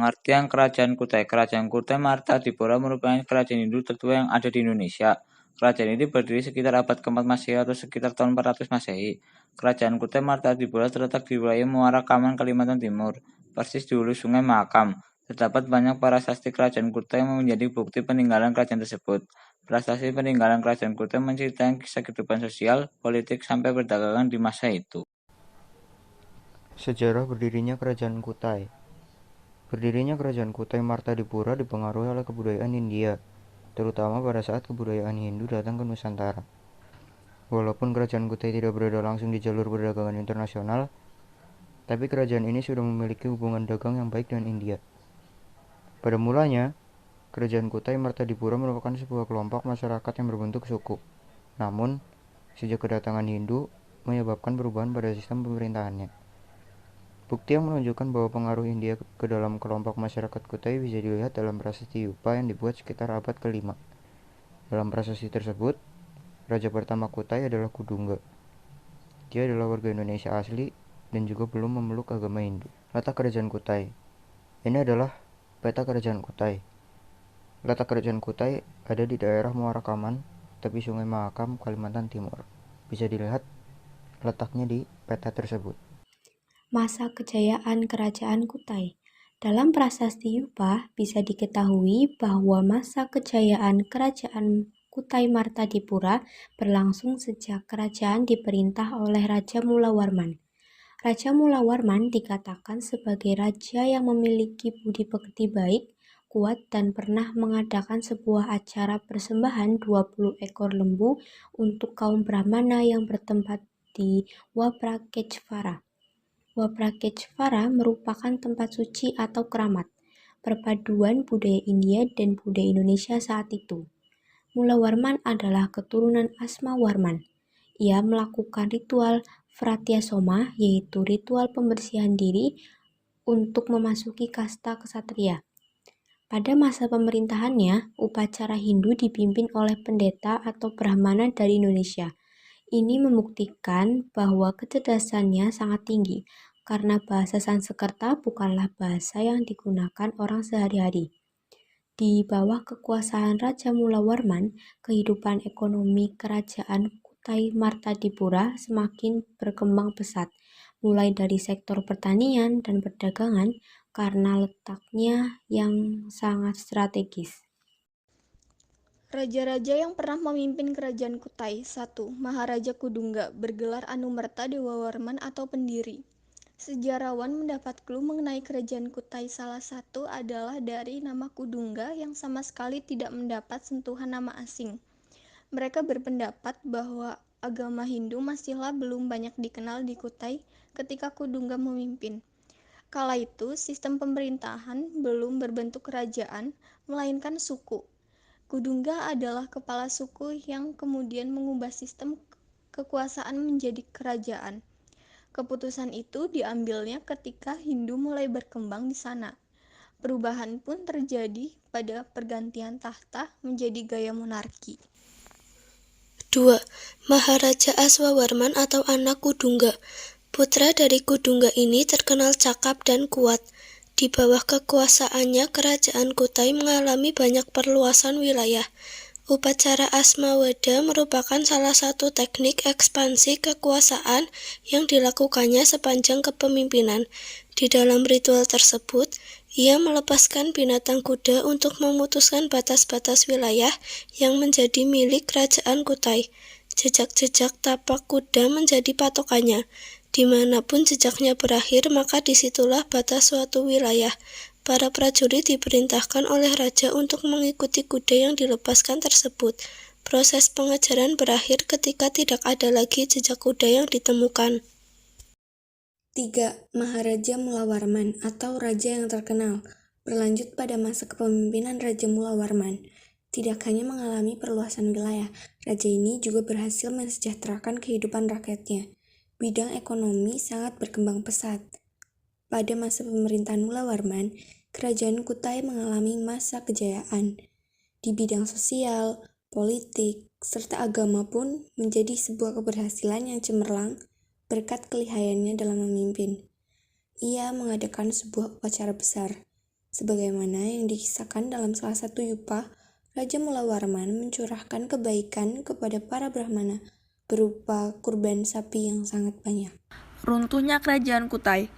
Pengertian Kerajaan Kutai. Kerajaan Kutai Martadipura merupakan kerajaan Hindu tertua yang ada di Indonesia. Kerajaan ini berdiri sekitar abad ke-4 Masehi atau sekitar tahun 400 Masehi. Kerajaan Kutai Martadipura terletak di wilayah Muara Kaman, Kalimantan Timur, persis di hulu Sungai Mahakam. Terdapat banyak prasasti kerajaan Kutai yang menjadi bukti peninggalan kerajaan tersebut. Prasasti peninggalan kerajaan Kutai menceritakan kisah kehidupan sosial, politik, sampai perdagangan di masa itu. Sejarah berdirinya Kerajaan Kutai. Berdirinya Kerajaan Kutai Martadipura dipengaruhi oleh kebudayaan India, terutama pada saat kebudayaan Hindu datang ke Nusantara. Walaupun Kerajaan Kutai tidak berada langsung di jalur perdagangan internasional, tapi kerajaan ini sudah memiliki hubungan dagang yang baik dengan India. Pada mulanya, Kerajaan Kutai Martadipura merupakan sebuah kelompok masyarakat yang berbentuk suku. Namun, sejak kedatangan Hindu, menyebabkan perubahan pada sistem pemerintahannya. Bukti yang menunjukkan bahwa pengaruh India ke dalam kelompok masyarakat Kutai bisa dilihat dalam prasasti Yupa yang dibuat sekitar abad ke-5. Dalam prasasti tersebut, raja pertama Kutai adalah Kudungga. Dia adalah warga Indonesia asli dan juga belum memeluk agama Hindu. Letak Kerajaan Kutai. Ini adalah peta Kerajaan Kutai. Letak Kerajaan Kutai ada di daerah Muara Kaman, tepi Sungai Mahakam, Kalimantan Timur. Bisa dilihat letaknya di peta tersebut. Masa kejayaan Kerajaan Kutai. Dalam prasasti Yupa bisa diketahui bahwa masa kejayaan Kerajaan Kutai Martadipura berlangsung sejak kerajaan diperintah oleh Raja Mulawarman. Raja Mulawarman dikatakan sebagai raja yang memiliki budi pekerti baik, kuat, dan pernah mengadakan sebuah acara persembahan 20 ekor lembu untuk kaum Brahmana yang bertempat di Waprakejvara. Waprakejvara merupakan tempat suci atau keramat, perpaduan budaya India dan budaya Indonesia saat itu. Mulawarman adalah keturunan Asmawarman. Ia melakukan ritual Vratyasoma, yaitu ritual pembersihan diri untuk memasuki kasta kesatria. Pada masa pemerintahannya, upacara Hindu dipimpin oleh pendeta atau Brahmana dari Indonesia. Ini membuktikan bahwa kecerdasannya sangat tinggi, karena bahasa Sanskerta bukanlah bahasa yang digunakan orang sehari-hari. Di bawah kekuasaan Raja Mulawarman, kehidupan ekonomi Kerajaan Kutai Martadipura semakin berkembang pesat, mulai dari sektor pertanian dan perdagangan karena letaknya yang sangat strategis. Raja-raja yang pernah memimpin Kerajaan Kutai. 1. Maharaja Kudungga, bergelar Anumerta Dewawarman atau pendiri. Sejarawan mendapat clue mengenai Kerajaan Kutai. Salah satu adalah dari nama Kudungga yang sama sekali tidak mendapat sentuhan nama asing. Mereka berpendapat bahwa agama Hindu masihlah belum banyak dikenal di Kutai ketika Kudungga memimpin. Kala itu, sistem pemerintahan belum berbentuk kerajaan, melainkan suku. Kudungga adalah kepala suku yang kemudian mengubah sistem kekuasaan menjadi kerajaan. Keputusan itu diambilnya ketika Hindu mulai berkembang di sana. Perubahan pun terjadi pada pergantian tahta menjadi gaya monarki. 2. Maharaja Aswawarman atau anak Kudungga. Putra dari Kudungga ini terkenal cakap dan kuat. Di bawah kekuasaannya, Kerajaan Kutai mengalami banyak perluasan wilayah. Upacara Asmaweda merupakan salah satu teknik ekspansi kekuasaan yang dilakukannya sepanjang kepemimpinan. Di dalam ritual tersebut, ia melepaskan binatang kuda untuk memutuskan batas-batas wilayah yang menjadi milik Kerajaan Kutai. Jejak-jejak tapak kuda menjadi patokannya. Dimanapun jejaknya berakhir, maka disitulah batas suatu wilayah. Para prajurit diperintahkan oleh raja untuk mengikuti kuda yang dilepaskan tersebut. Proses pengejaran berakhir ketika tidak ada lagi jejak kuda yang ditemukan. 3. Maharaja Mulawarman atau raja yang terkenal. Berlanjut pada masa kepemimpinan Raja Mulawarman, tidak hanya mengalami perluasan wilayah, raja ini juga berhasil mensejahterakan kehidupan rakyatnya. Bidang ekonomi sangat berkembang pesat. Pada masa pemerintahan Mulawarman, Kerajaan Kutai mengalami masa kejayaan. Di bidang sosial, politik, serta agama pun menjadi sebuah keberhasilan yang cemerlang berkat kelihayannya dalam memimpin. Ia mengadakan sebuah upacara besar, Sebagaimana yang dikisahkan dalam salah satu yupa, Raja Mulawarman mencurahkan kebaikan kepada para Brahmana berupa kurban sapi yang sangat banyak. Runtuhnya Kerajaan Kutai.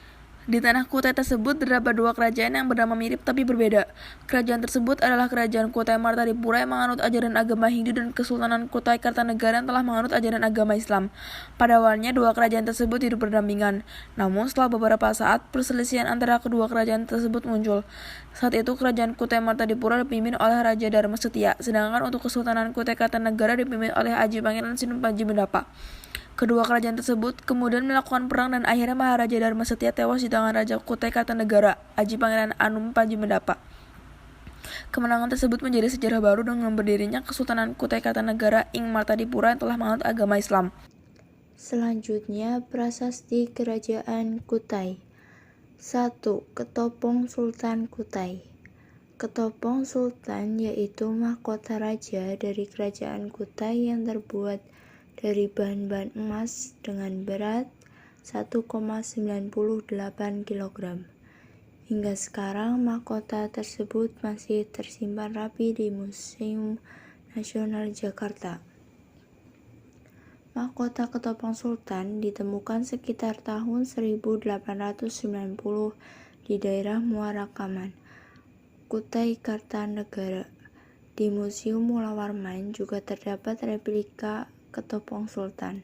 Di tanah Kutai tersebut terdapat dua kerajaan yang bernama mirip tapi berbeda. Kerajaan tersebut adalah Kerajaan Kutai Martadipura yang menganut ajaran agama Hindu dan Kesultanan Kutai Kartanegara yang telah menganut ajaran agama Islam. Pada awalnya dua kerajaan tersebut hidup berdampingan. Namun setelah beberapa saat perselisihan antara kedua kerajaan tersebut muncul. Saat itu Kerajaan Kutai Martadipura dipimpin oleh Raja Dharma Setia, sedangkan untuk Kesultanan Kutai Kartanegara dipimpin oleh Aji Pangeran Sinumpaji Mendapa. Kedua kerajaan tersebut kemudian melakukan perang dan akhirnya Maharaja Dharma Setia tewas di tangan Raja Kutai Kartanegara, Aji Pangeran Anum Panji Mendapa. Kemenangan tersebut menjadi sejarah baru dengan berdirinya Kesultanan Kutai Kartanegara ing Martadipura yang telah menganut agama Islam. Selanjutnya, prasasti Kerajaan Kutai. 1. Ketopong Sultan Kutai. Ketopong Sultan yaitu mahkota raja dari Kerajaan Kutai yang terbuat dari bahan-bahan emas dengan berat 1,98 kg. Hingga sekarang mahkota tersebut masih tersimpan rapi di Museum Nasional Jakarta. Mahkota Ketopong Sultan ditemukan sekitar tahun 1890 di daerah Muara Kaman, Kutai Kartanegara. Di Museum Mulawarman juga terdapat replika Ketopong Sultan.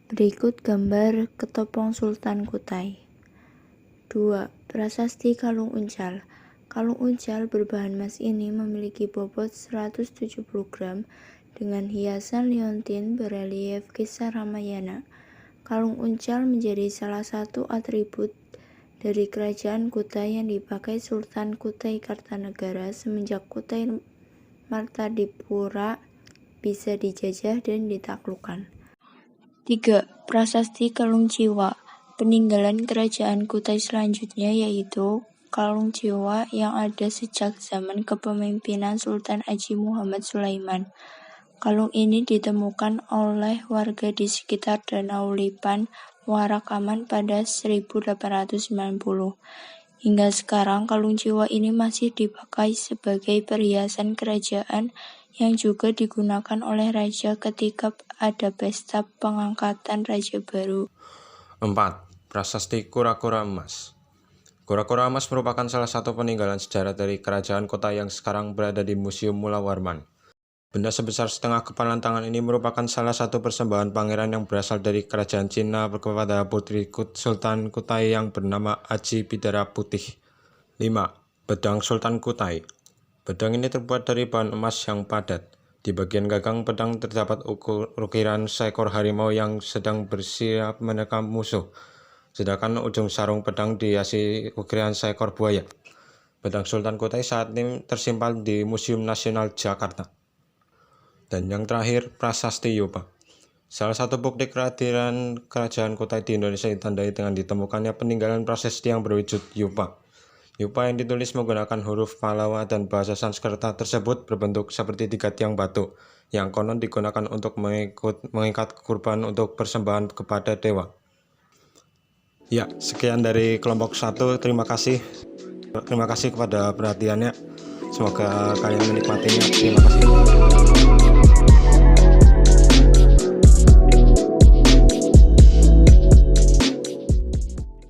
Berikut gambar Ketopong Sultan Kutai. 2. Prasasti Kalung Uncal. Kalung uncal berbahan emas ini memiliki bobot 170 gram dengan hiasan liontin berelief kisah Ramayana. Kalung uncal menjadi salah satu atribut dari Kerajaan Kutai yang dipakai Sultan Kutai Kartanegara semenjak Kutai Martadipura bisa dijajah dan ditaklukkan. 3. Prasasti Kalung Jiwa. Peninggalan Kerajaan Kutai selanjutnya yaitu Kalung Jiwa yang ada sejak zaman kepemimpinan Sultan Aji Muhammad Sulaiman. Kalung ini ditemukan oleh warga di sekitar Danau Lipan, Muara Kaman pada 1890. Hingga sekarang kalung jiwa ini masih dipakai sebagai perhiasan kerajaan yang juga digunakan oleh raja ketika ada pesta pengangkatan raja baru. 4. Prasasti Kura-Kura Emas. Kura-Kura Emas merupakan salah satu peninggalan sejarah dari Kerajaan Kutai yang sekarang berada di Museum Mulawarman. Benda sebesar setengah kepalan tangan ini merupakan salah satu persembahan pangeran yang berasal dari Kerajaan Cina kepada putri Sultan Kutai yang bernama Aji Bidara Putih. 5. Pedang Sultan Kutai. Pedang ini terbuat dari bahan emas yang padat. Di bagian gagang pedang terdapat ukiran seekor harimau yang sedang bersiap menerkam musuh. Sedangkan ujung sarung pedang dihiasi ukiran seekor buaya. Pedang Sultan Kutai saat ini tersimpan di Museum Nasional Jakarta. Dan yang terakhir, prasasti Yupa. Salah satu bukti kehadiran Kerajaan Kutai di Indonesia ditandai dengan ditemukannya peninggalan prasasti yang berwujud Yupa. Yupa yang ditulis menggunakan huruf Pallawa dan bahasa Sanskerta tersebut berbentuk seperti 3 tiang batu, yang konon digunakan untuk mengikat kurban untuk persembahan kepada dewa. Ya, sekian dari kelompok 1. Terima kasih kepada perhatiannya. Semoga kalian menikmatinya. Terima kasih.